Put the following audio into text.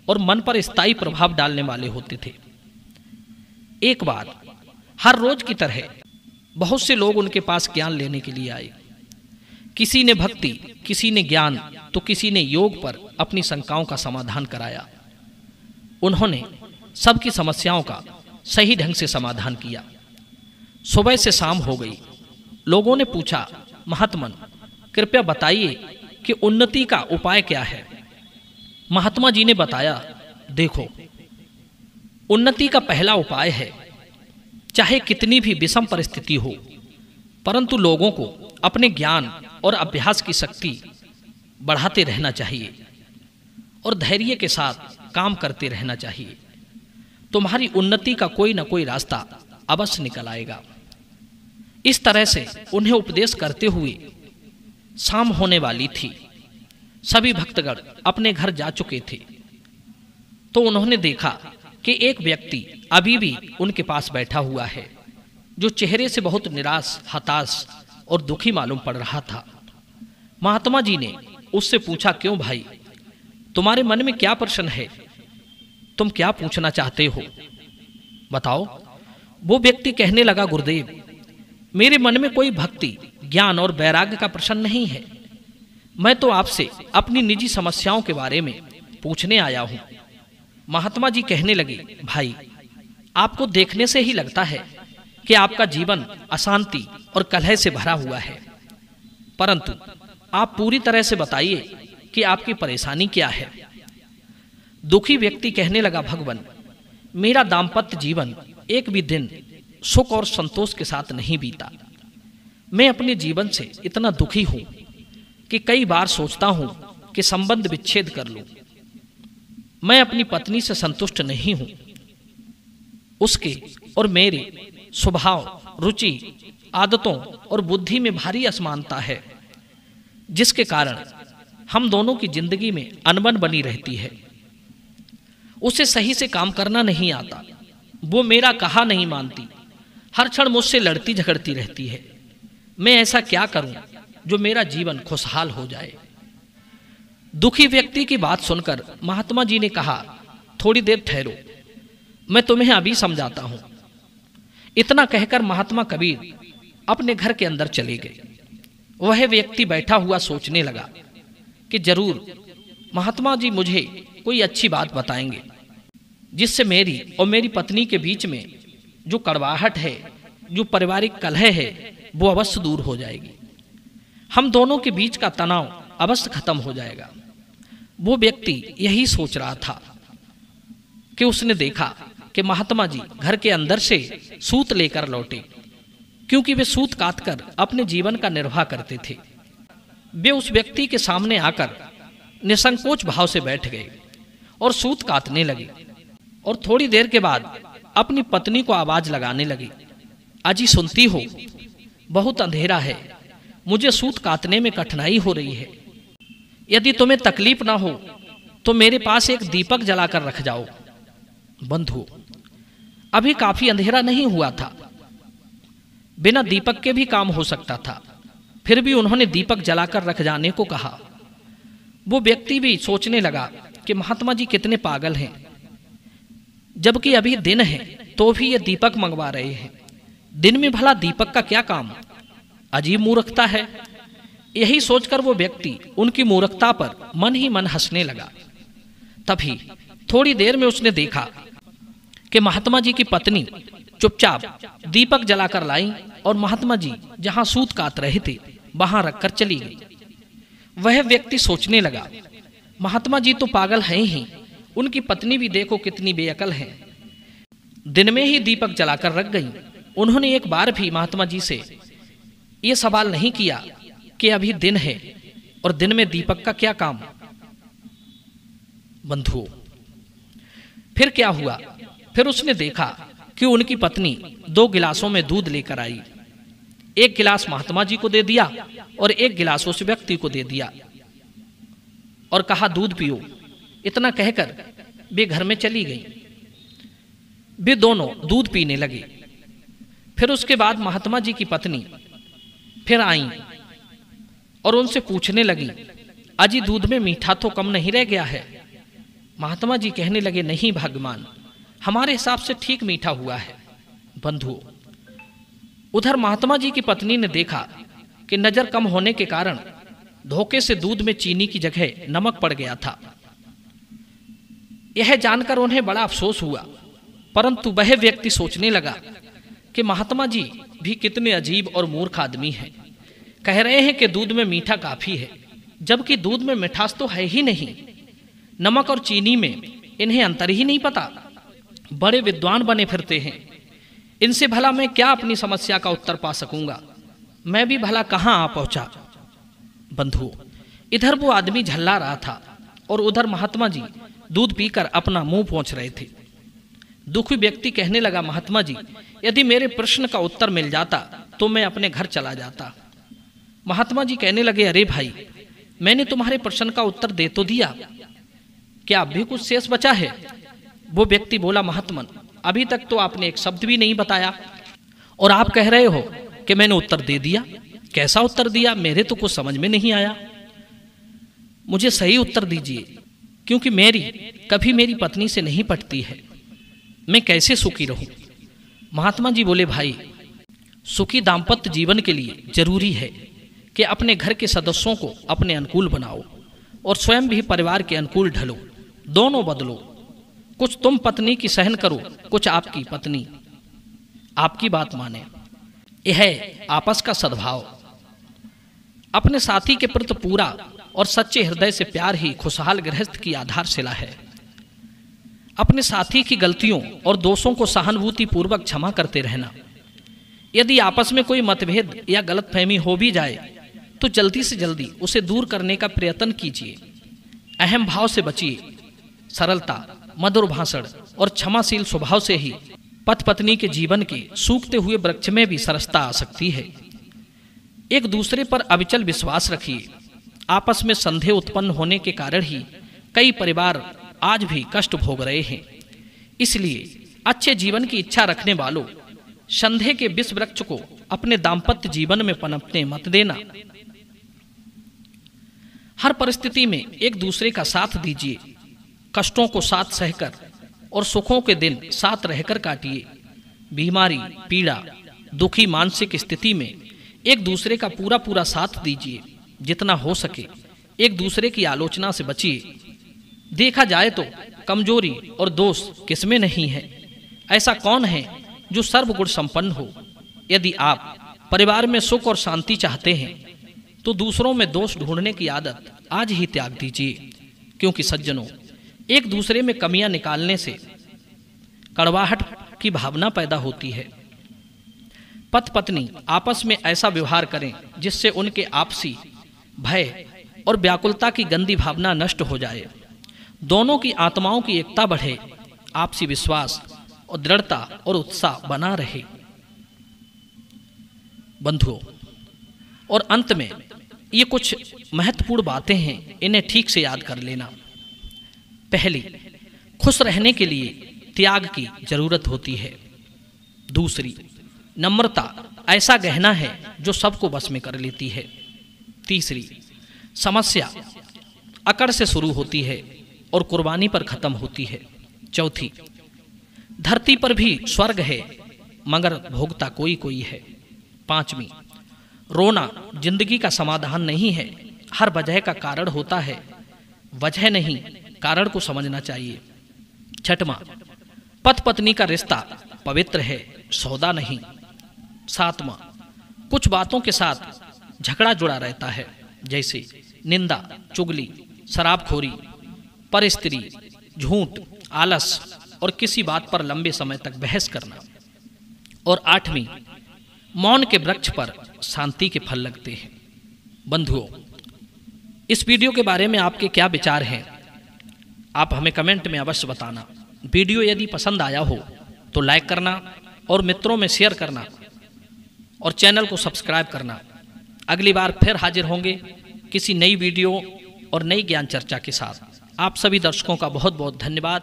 और मन पर स्थायी प्रभाव डालने वाले होते थे। एक बार हर रोज की तरह बहुत से लोग उनके पास ज्ञान लेने के लिए आए। किसी ने भक्ति, किसी ने ज्ञान, तो किसी ने योग पर अपनी शंकाओं का समाधान कराया। उन्होंने सबकी समस्याओं का सही ढंग से समाधान किया। सुबह से शाम हो गई। लोगों ने पूछा, महात्मन कृपया बताइए कि उन्नति का उपाय क्या है। महात्मा जी ने बताया, देखो, उन्नति का पहला उपाय है, चाहे कितनी भी विषम परिस्थिति हो, परंतु लोगों को अपने ज्ञान और अभ्यास की शक्ति बढ़ाते रहना चाहिए और धैर्य के साथ काम करते रहना चाहिए। तुम्हारी उन्नति का कोई न कोई रास्ता अवश्य निकल आएगा। इस तरह से उन्हें उपदेश करते हुए शाम होने वाली थी। सभी भक्तगण अपने घर जा चुके थे। तो उन्होंने देखा कि एक व्यक्ति अभी भी उनके पास बैठा हुआ है, जो चेहरे से बहुत निराश, हताश और दुखी मालूम पड़ रहा था। महात्मा जी ने उससे पूछा, क्यों भाई, तुम्हारे मन में क्या प्रश्न है? तुम क्या पूछना चाहते हो, बताओ। वो व्यक्ति कहने लगा, गुरुदेव, मेरे मन में कोई भक्ति, ज्ञान और वैराग्य का प्रश्न नहीं है। मैं तो आपसे अपनी निजी समस्याओं के बारे में पूछने आया हूं। महात्मा जी कहने लगे, भाई, आपको देखने से ही लगता है कि आपका जीवन अशांति और कलह से भरा हुआ है, परंतु आप पूरी तरह से बताइए कि आपकी परेशानी क्या है। दुखी व्यक्ति कहने लगा, भगवान, मेरा दाम्पत्य जीवन एक भी दिन सुख और संतोष के साथ नहीं बीता। मैं अपने जीवन से इतना दुखी हूं कि कई बार सोचता हूं कि संबंध विच्छेद कर लूं। मैं अपनी पत्नी से संतुष्ट नहीं हूं। उसके और मेरे स्वभाव, रुचि, आदतों और बुद्धि में भारी असमानता है, जिसके कारण हम दोनों की जिंदगी में अनबन बनी रहती है। उसे सही से काम करना नहीं आता। वो मेरा कहा नहीं मानती, हर क्षण मुझसे लड़ती झगड़ती रहती है। मैं ऐसा क्या करूं जो मेरा जीवन खुशहाल हो जाए। दुखी व्यक्ति की बात सुनकर महात्मा जी ने कहा, थोड़ी देर ठहरो, मैं तुम्हें अभी समझाता हूं। इतना कहकर महात्मा कबीर अपने घर के अंदर चले गए। वह व्यक्ति बैठा हुआ सोचने लगा कि जरूर महात्मा जी मुझे कोई अच्छी बात बताएंगे, जिससे मेरी और मेरी पत्नी के बीच में जो कड़वाहट है, जो पारिवारिक कलह है, वो अवश्य दूर हो जाएगी। हम दोनों के बीच का तनाव अवश्य खत्म हो जाएगा। वो व्यक्ति यही सोच रहा था कि उसने देखा कि महात्मा जी घर के अंदर से सूत लेकर लौटे, क्योंकि वे सूत काटकर अपने जीवन का निर्वाह करते थे। वे उस व्यक्ति के सामने आकर निसंकोच भाव से बैठ गए और सूत काटने लगे, और थोड़ी देर के बाद अपनी पत्नी को आवाज लगाने लगे, अजी सुनती हो, बहुत अंधेरा है, मुझे सूत काटने में कठिनाई हो रही है। यदि तुम्हें तकलीफ ना हो तो मेरे पास एक दीपक जलाकर रख जाओ। बंधु, अभी काफी अंधेरा नहीं हुआ था, बिना दीपक के भी काम हो सकता था, फिर भी उन्होंने दीपक जलाकर रख जाने को कहा। वो व्यक्ति भी सोचने लगा कि महात्मा जी कितने पागल हैं, जबकि अभी दिन है तो भी ये दीपक मंगवा रहे हैं। दिन में भला दीपक का क्या काम, अजीब मूर्खता है। यही सोचकर वो व्यक्ति उनकी मूर्खता पर मन ही मन हंसने लगा। तभी थोड़ी देर में उसने देखा कि महात्मा जी की पत्नी चुपचाप दीपक जलाकर लाई और महात्मा जी जहां सूत काट रहे थे वहां रखकर चली गई। वह व्यक्ति सोचने लगा, महात्मा जी तो पागल हैं ही, उनकी पत्नी भी देखो कितनी बेअकल है, दिन में ही दीपक जलाकर रख गई। उन्होंने एक बार भी महात्मा जी से यह सवाल नहीं किया कि अभी दिन है और दिन में दीपक का क्या काम। बंधुओं, फिर क्या हुआ? फिर उसने देखा कि उनकी पत्नी 2 गिलासों में दूध लेकर आई। एक गिलास महात्मा जी को दे दिया और एक गिलास उस व्यक्ति को दे दिया और कहा, दूध पियो। इतना कहकर वे घर में चली गई। वे दोनों दूध पीने लगे। फिर उसके बाद महात्मा जी की पत्नी फिर आई और उनसे पूछने लगी, अजी दूध में मीठा तो कम नहीं रह गया है? महात्मा जी कहने लगे, नहीं भाग्यवान, हमारे हिसाब से ठीक मीठा हुआ है। बंधुओं, उधर महात्मा जी की पत्नी ने देखा कि नजर कम होने के कारण धोखे से दूध में चीनी की जगह नमक पड़ गया था। यह जानकर उन्हें बड़ा अफसोस हुआ, परंतु वह व्यक्ति सोचने लगा कि महात्मा जी भी कितने अजीब और मूर्ख आदमी हैं। कह रहे हैं कि दूध में मीठा काफी है, जबकि दूध में मिठास तो है ही नहीं। नमक और चीनी में इन्हें अंतर ही नहीं पता। बड़े विद्वान बने फिरते हैं, इनसे भला मैं क्या अपनी समस्या का उत्तर पा सकूंगा? मैं भी भला कहाँ आ पहुंचा। बंधुओं, इधर वो आदमी झल्ला रहा था और उधर महात्मा जी दूध पीकर अपना मुंह पोंछ रहे थे। दुखी व्यक्ति कहने लगा, महात्मा जी, यदि मेरे प्रश्न का उत्तर मिल जाता तो मैं अपने घर चला जाता। महात्मा जी कहने लगे, अरे भाई, मैंने तुम्हारे प्रश्न का उत्तर दे तो दिया, क्या अब भी कुछ शेष बचा है? वो व्यक्ति बोला, महात्मन, अभी तक तो आपने एक शब्द भी नहीं बताया और आप कह रहे हो कि मैंने उत्तर दे दिया। कैसा उत्तर दिया? मेरे तो कुछ समझ में नहीं आया। मुझे सही उत्तर दीजिए, क्योंकि कभी मेरी पत्नी से नहीं पटती है। मैं कैसे सुखी रहूं? महात्मा जी बोले, भाई, सुखी दाम्पत्य जीवन के लिए जरूरी है कि अपने घर के सदस्यों को अपने अनुकूल बनाओ और स्वयं भी परिवार के अनुकूल ढलो। दोनों बदलो, कुछ तुम पत्नी की सहन करो, कुछ आपकी पत्नी आपकी बात माने। यह है आपस का सद्भाव। अपने साथी के प्रति पूरा और सच्चे हृदय से प्यार ही खुशहाल गृहस्थ की आधारशिला है। अपने साथी की गलतियों और दोषों को सहानुभूति पूर्वक क्षमा करते रहना। यदि आपस में कोई मतभेद या गलतफहमी हो भी जाए तो जल्दी से जल्दी उसे दूर करने का प्रयत्न कीजिए। अहम भाव से बचिए। सरलता, मधुर भाषण और क्षमाशील स्वभाव से ही पति पत्नी के जीवन के सूखते हुए वृक्ष में भी सरसता आ सकती है। एक दूसरे पर अविचल विश्वास रखिए। आपस में संदेह उत्पन्न होने के कारण ही कई परिवार आज भी कष्ट भोग रहे हैं। इसलिए अच्छे जीवन की इच्छा रखने वालों, संदेह के विष वृक्ष को अपने दाम्पत्य जीवन में पनपने मत देना। हर परिस्थिति में एक दूसरे का साथ दीजिए। कष्टों को साथ सहकर और सुखों के दिन साथ रहकर काटिए। बीमारी, पीड़ा, दुखी मानसिक स्थिति में एक दूसरे का पूरा पूरा साथ दीजिए। जितना हो सके एक दूसरे की आलोचना से बचिए। देखा जाए तो कमजोरी और दोष किसमें नहीं है? ऐसा कौन है जो सर्वगुण संपन्न हो? यदि आप परिवार में सुख और शांति चाहते हैं तो दूसरों में दोष ढूंढने की आदत आज ही त्याग दीजिए, क्योंकि सज्जनों, एक दूसरे में कमियां निकालने से कड़वाहट की भावना पैदा होती है। पति पत्नी आपस में ऐसा व्यवहार करें जिससे उनके आपसी भय और व्याकुलता की गंदी भावना नष्ट हो जाए। दोनों की आत्माओं की एकता बढ़े, आपसी विश्वास और दृढ़ता और उत्साह बना रहे। बंधुओं, और अंत में ये कुछ महत्वपूर्ण बातें हैं, इन्हें ठीक से याद कर लेना। पहली, खुश रहने के लिए त्याग की जरूरत होती है। दूसरी, नम्रता ऐसा गहना है जो सबको बस में कर लेती है। तीसरी, समस्या अकड़ से शुरू होती है और कुर्बानी पर खत्म होती है। चौथी, धरती पर भी स्वर्ग है मगर भोगता कोई कोई है। पांचवी, रोना जिंदगी का समाधान नहीं है, हर वजह का कारण होता है, वजह नहीं कारण को समझना चाहिए। छठवां, पति पत्नी का रिश्ता पवित्र है, सौदा नहीं। सातवां, कुछ बातों के साथ झगड़ा जुड़ा रहता है, जैसे निंदा, चुगली, शराबखोरी, परस्त्री, झूठ, आलस और किसी बात पर लंबे समय तक बहस करना। और आठवीं, मौन के वृक्ष पर शांति के फल लगते हैं। बंधुओं, इस वीडियो के बारे में आपके क्या विचार हैं? आप हमें कमेंट में अवश्य बताना। वीडियो यदि पसंद आया हो तो लाइक करना और मित्रों में शेयर करना और चैनल को सब्सक्राइब करना। अगली बार फिर हाजिर होंगे किसी नई वीडियो और नई ज्ञान चर्चा के साथ। आप सभी दर्शकों का बहुत बहुत धन्यवाद।